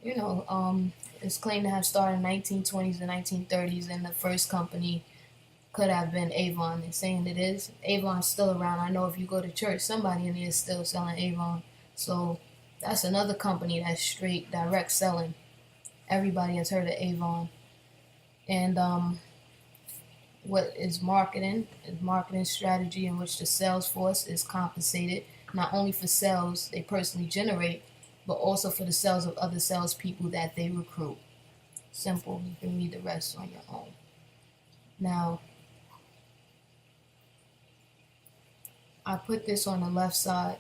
It's claimed to have started in 1920s and 1930s, and the first company could have been Avon. They're saying it is. Avon's still around. I know if you go to church, somebody in there is still selling Avon. So that's another company that's straight direct selling. Everybody has heard of Avon. And what is marketing? Is marketing strategy in which the sales force is compensated not only for sales they personally generate, but also for the sales of other salespeople that they recruit. Simple. You can read the rest on your own. Now, I put this on the left side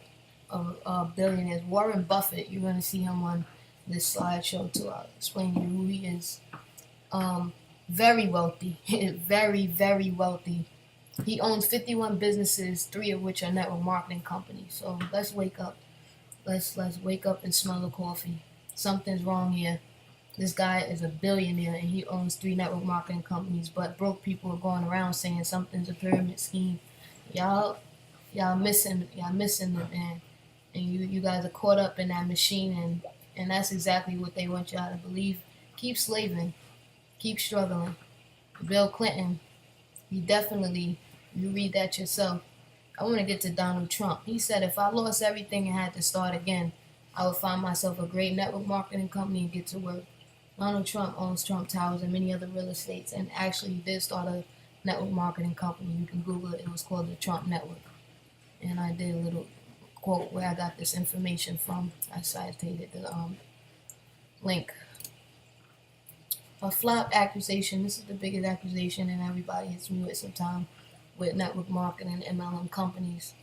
of billionaires. Warren Buffett, you're going to see him on this slideshow too. I'll explain to you who he is. Very wealthy, very, very wealthy. He owns 51 businesses, 3 of which are network marketing companies. So let's wake up. Let's wake up and smell the coffee. Something's wrong here. This guy is a billionaire and he owns 3 network marketing companies, but broke people are going around saying something's a pyramid scheme. Y'all y'all missing it, man. And you guys are caught up in that machine, and that's exactly what they want y'all to believe. Keep slaving, keep struggling. Bill Clinton, he definitely, you read that yourself. I want to get to Donald Trump. He said if I lost everything and had to start again, I would find myself a great network marketing company and get to work. Donald Trump owns Trump Towers and many other real estates, and actually did start a network marketing company. You can Google it. It was called the Trump Network. And I did a little quote where I got this information from. I cited the link. A flop accusation. This is the biggest accusation, and everybody hits me with sometime with network marketing and MLM companies.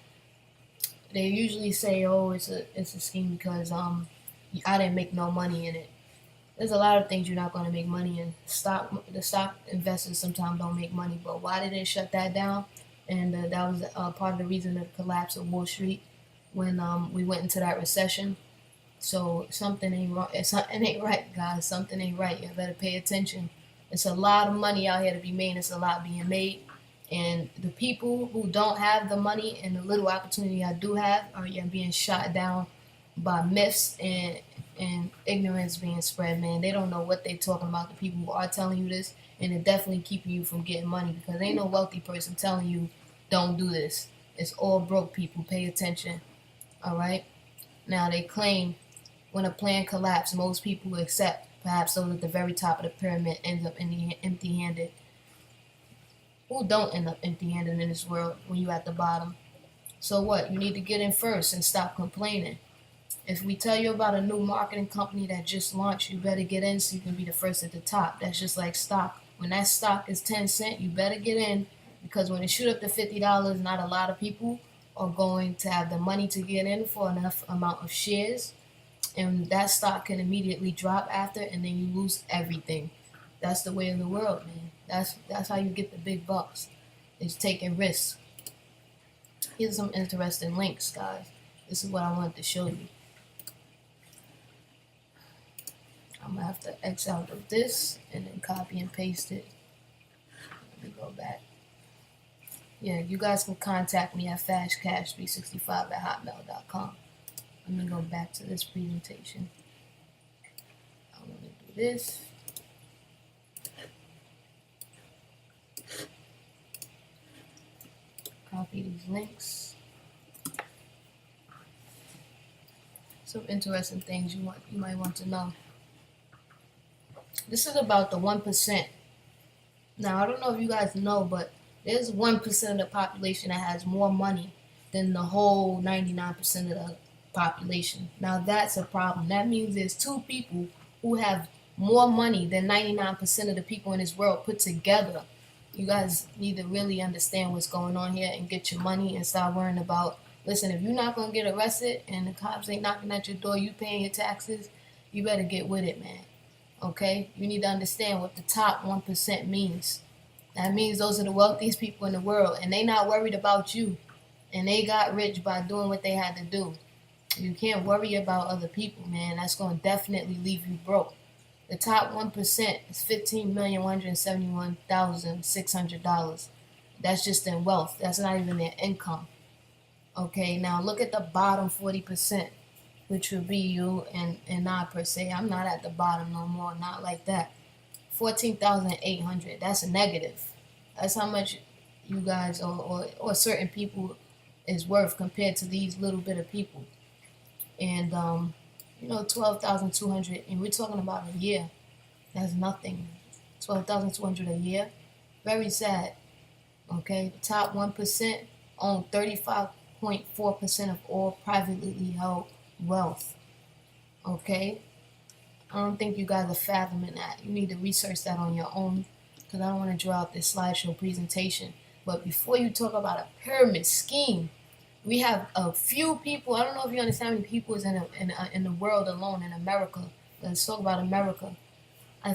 They usually say, "Oh, it's a scheme because I didn't make no money in it." There's a lot of things you're not going to make money in. The stock investors sometimes don't make money, but why did they shut that down? And that was part of the reason of the collapse of Wall Street when we went into that recession. So something ain't wrong. Something ain't right, guys. Something ain't right. You better pay attention. It's a lot of money out here to be made. It's a lot being made, and the people who don't have the money and the little opportunity I do have are being shot down by myths and ignorance being spread. Man, they don't know what they talking about. The people who are telling you this, and they're definitely keeping you from getting money because ain't no wealthy person telling you don't do this. It's all broke people. Pay attention. All right. Now they claim when a plan collapses, most people accept. Perhaps those at the very top of the pyramid ends up empty-handed. Who don't end up empty-handed in this world when you at the bottom? So what? You need to get in first and stop complaining. If we tell you about a new marketing company that just launched, you better get in so you can be the first at the top. That's just like stock. When that stock is 10 cents, you better get in because when it shoot up to $50, not a lot of people are going to have the money to get in for enough amount of shares, and that stock can immediately drop after, and then you lose everything. That's the way of the world, man. That's how you get the big bucks. It's taking risks. Here's some interesting links, guys. This is what I wanted to show you. I'm gonna have to X out of this and then copy and paste it. Let me go back. Yeah, you guys can contact me at fastcash365@hotmail.com. Let me go back to this presentation. I'm gonna do this. Copy these links. Some interesting things you might want to know. This is about the 1%. Now I don't know if you guys know, but there's 1% of the population that has more money than the whole 99% of the population. Now that's a problem. That means there's 2 people who have more money than 99% of the people in this world put together. You guys need to really understand what's going on here and get your money and stop worrying about, listen, if you're not going to get arrested and the cops ain't knocking at your door, you paying your taxes, you better get with it, man. Okay? You need to understand what the top 1% means. That means those are the wealthiest people in the world, and they not worried about you. And they got rich by doing what they had to do. You can't worry about other people, man. That's going to definitely leave you broke. The top 1% is $15,171,600. That's just in wealth. That's not even their income. Okay, now look at the bottom 40%. which would be you and I per se. I'm not at the bottom no more, not like that. 14,800. That's a negative. That's how much you guys or certain people is worth compared to these little bit of people. And 12,200, and we're talking about a year. That's nothing. 12,200 a year. Very sad. Okay, the top 1% own 35.4% of all privately held wealth. Okay, I don't think you guys are fathoming that. You need to research that on your own, because I don't want to draw out this slideshow presentation. But before you talk about a pyramid scheme, we have a few people. I don't know if you understand how many people is in the world alone in America. Let's talk about America. I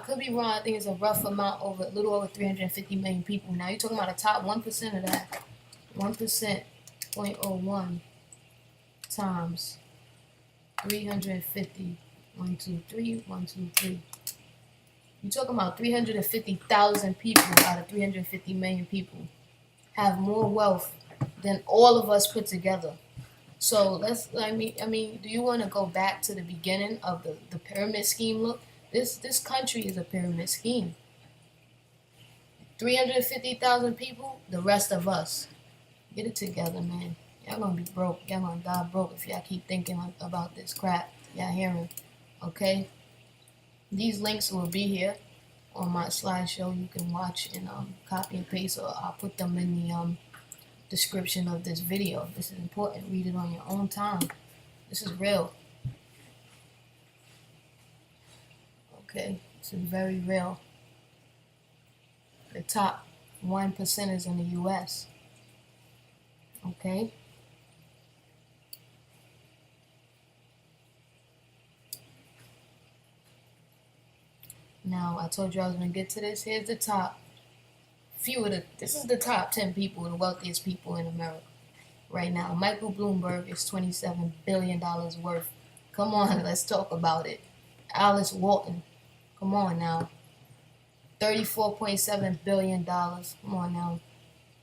could be wrong. I think it's a rough amount, over a little over 350 million people. Now you're talking about the top 1% of that. 1%, 0.01 times 350. 1, 2, 3, 1, 2, 3. You're talking about 350,000 people out of 350 million people have more wealth than all of us put together. So I mean, do you want to go back to the beginning of the pyramid scheme? Look, this country is a pyramid scheme. 350,000 people, the rest of us. Get it together, man. Y'all gonna be broke. Y'all gonna die broke if y'all keep thinking about this crap y'all hearing. Okay? These links will be here on my slideshow. You can watch and copy and paste, or I'll put them in the description of this video. This is important. Read it on your own time. This is real. Okay? This is very real. The top 1% in the U.S. Okay? Now, I told you I was going to get to this. Here's the top. This is the top 10 people, the wealthiest people in America right now. Michael Bloomberg is $27 billion worth. Come on, let's talk about it. Alice Walton, come on now. $34.7 billion. Come on now.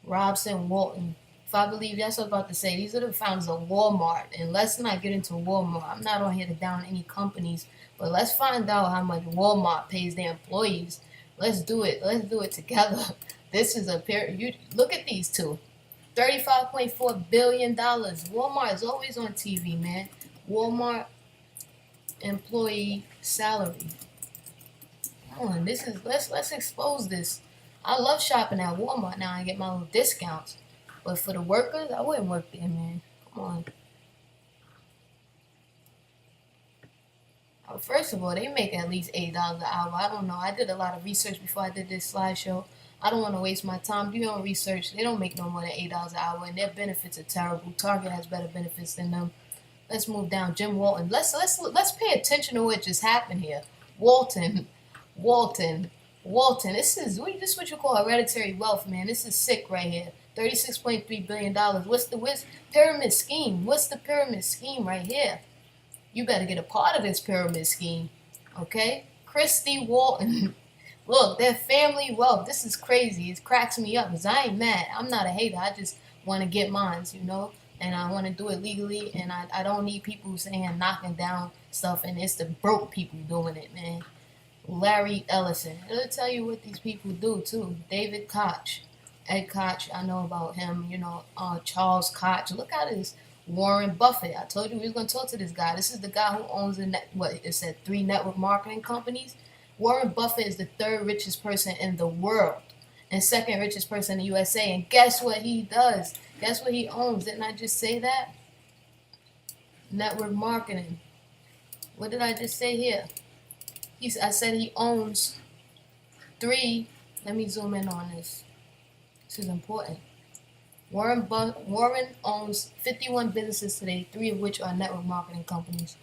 Robson Walton. If I believe, that's what I was about to say. These are the founders of Walmart. And let's not get into Walmart. I'm not on here to down any companies. But let's find out how much Walmart pays their employees. Let's do it. Let's do it together. This is a pair. You look at these two. $35.4 billion. Walmart is always on TV, man. Walmart employee salary. Come on, let's expose this. I love shopping at Walmart now. I get my little discounts. But for the workers, I wouldn't work there, man. Come on. First of all, they make at least $8 an hour. I don't know. I did a lot of research before I did this slideshow. I don't want to waste my time. Do your own research. They don't make no more than $8 an hour, and their benefits are terrible. Target has better benefits than them. Let's move down. Jim Walton. Let's pay attention to what just happened here. Walton. This is what you call hereditary wealth, man. This is sick right here. $36.3 billion. What's pyramid scheme? What's the pyramid scheme right here? You better get a part of this pyramid scheme, okay? Christy Walton. Look, their family wealth. This is crazy. It cracks me up because I ain't mad. I'm not a hater. I just want to get mines, and I want to do it legally, and I don't need people saying knocking down stuff, and it's the broke people doing it, man. Larry Ellison. It'll tell you what these people do, too. David Koch. Ed Koch, I know about him, Charles Koch. Look at this. Warren Buffett. I told you we was going to talk to this guy. This is the guy who owns 3 network marketing companies. Warren Buffett is the 3rd richest person in the world and 2nd richest person in the USA. And guess what he does? Guess what he owns? Didn't I just say that? Network marketing. What did I just say here? I said he owns 3. Let me zoom in on this. This is important. Warren owns 51 businesses today, 3 of which are network marketing companies.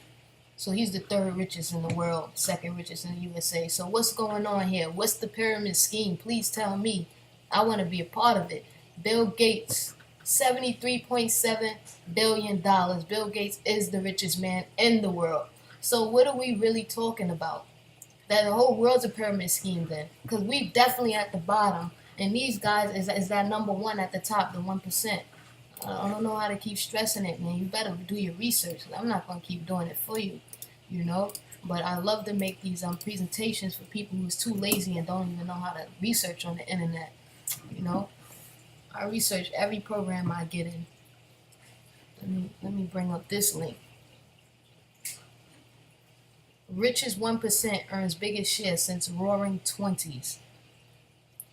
So he's the 3rd richest in the world, 2nd richest in the USA. So what's going on here? What's the pyramid scheme? Please tell me. I want to be a part of it. Bill Gates, $73.7 billion. Bill Gates is the richest man in the world. So what are we really talking about? That the whole world's a pyramid scheme then? Because we definitely at the bottom. And these guys is that number 1 at the top, the 1%. I don't know how to keep stressing it, man. You better do your research. I'm not gonna keep doing it for you, you know. But I love to make these presentations for people who's too lazy and don't even know how to research on the internet. You know, I research every program I get in. Let me bring up this link. Richest 1% earns biggest share since Roaring Twenties.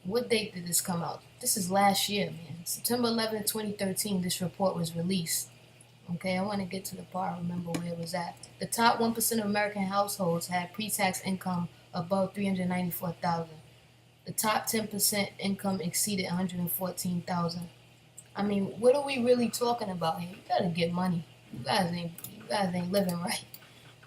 What date did this come out? This is last year, man. September 11, 2013, this report was released. Okay, I want to get to the part I remember where it was at. The top 1% of American households had pre-tax income above $394,000. The top 10% income exceeded $114,000. I mean, what are we really talking about here? You gotta get money. You guys ain't living right.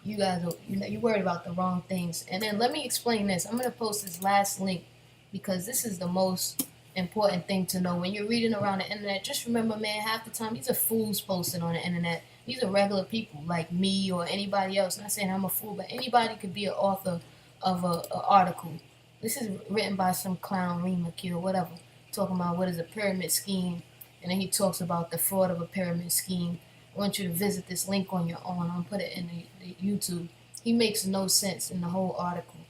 You guys are, you're worried about the wrong things. And then let me explain this. I'm gonna post this last link because this is the most important thing to know. When you're reading around the internet, just remember, man, half the time these are fools posting on the internet. These are regular people like me or anybody else. I'm not saying I'm a fool, but anybody could be an author of an article. This is written by some clown, Reem McKee, or whatever, talking about what is a pyramid scheme, and then he talks about the fraud of a pyramid scheme. I want you to visit this link on your own. I'll put it in the YouTube. He makes no sense in the whole article.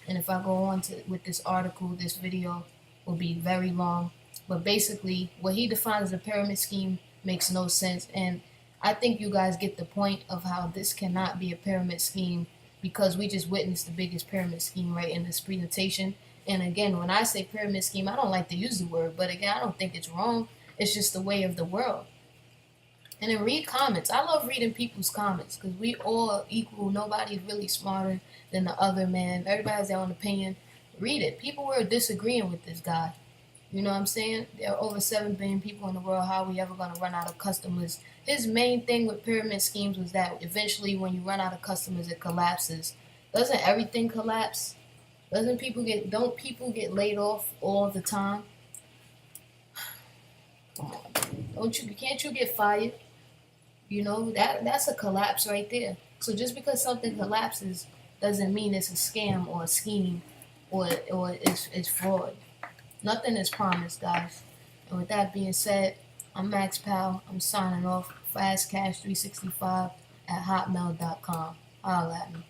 And if I go on with this article, this video will be very long. But basically, what he defines as a pyramid scheme makes no sense. And I think you guys get the point of how this cannot be a pyramid scheme because we just witnessed the biggest pyramid scheme right in this presentation. And again, when I say pyramid scheme, I don't like to use the word, but again, I don't think it's wrong. It's just the way of the world. And then read comments. I love reading people's comments because we all equal. Nobody's really smarter than the other, man. Everybody has their own opinion. Read it. People were disagreeing with this guy. You know what I'm saying? There are over 7 billion people in the world. How are we ever going to run out of customers? His main thing with pyramid schemes was that eventually when you run out of customers, it collapses. Doesn't everything collapse? Don't people get laid off all the time? Come on. Can't you get fired? You know, that's a collapse right there. So just because something collapses doesn't mean it's a scam or a scheme or it's fraud. Nothing is promised, guys. And with that being said, I'm Max Powell. I'm signing off. FastCash365 at hotmail.com. Holla at me.